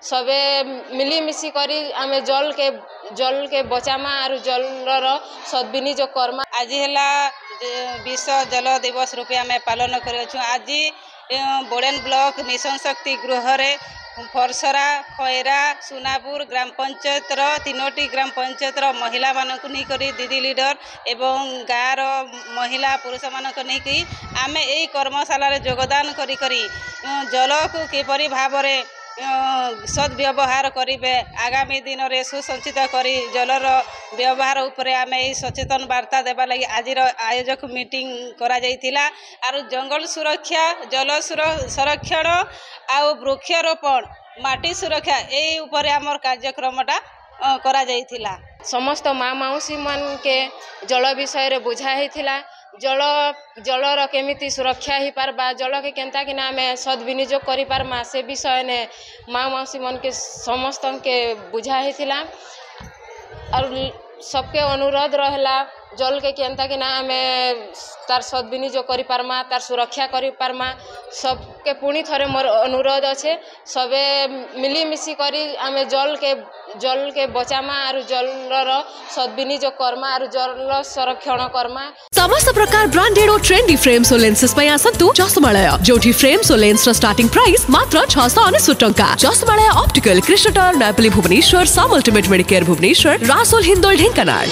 सबे मिलीमिशी करी आमे जल के बचामा और जलर सद्विनियोग करमा। आज है विश्व जल दिवस रूपे आम पालन कर आज बोडेन ब्लॉक मिशन शक्ति गृह रे फरसरा खैरा सुनापुर ग्राम पंचायत तीनोटी ग्राम पंचायत महिला मानक नहीं दीदी लीडर एवं गाँव महिला पुरुष मानक नहीं आम यही कर्मशाला योगदान करी जल को किपरि भाव में सद्व्यवहार करेंगे आगामी दिन में सुसंचित करी जलर व्यवहार उपरे आम सचेतन वार्ता देवा लगी आज आयोजक मीटिंग करा जाइथिला आरु जंगल सुरक्षा जल संरक्षण आउ वृक्षारोपण माटी सुरक्षा यही उपरे आमर कार्यक्रमटा करा जाइथिला। समस्त माँ मौसी मन के जल विषय रे बुझाइथिला जलर केमिति सुरक्षा ही पारबा जल के केनता कि ना आमे सद्विनियोग करि पारमा से विषय ने माँ मौसी मन के समस्त के बुझाइथिला और सबके अनुरोध रहला जल के केनता कि ना आमे तार सद्विनियोग करि पारमा तार सुरक्षा करि पारमा सबके पुणी थरे मोर अनुरोध अच्छे सबे मिलीमिशी करी आमे जल के बचामा और जलर सद्विनियोग करमा और जल संरक्षण करमा। समस्त प्रकार ब्रांडेड और ट्रेंडी फ्रेम्स और लेंसेस पे आसतु चश्मालय जोठी फ्रेम्स और लेंस स्टार्टिंग प्राइस मात्र 699 टंका। चश्मालय ऑप्टिकल कृष्णटार नैपली भुवनेश्वर साम अल्टिमेट मेडिकेयर भुवनेश्वर रासोल हिंदोल ढेंकानाल।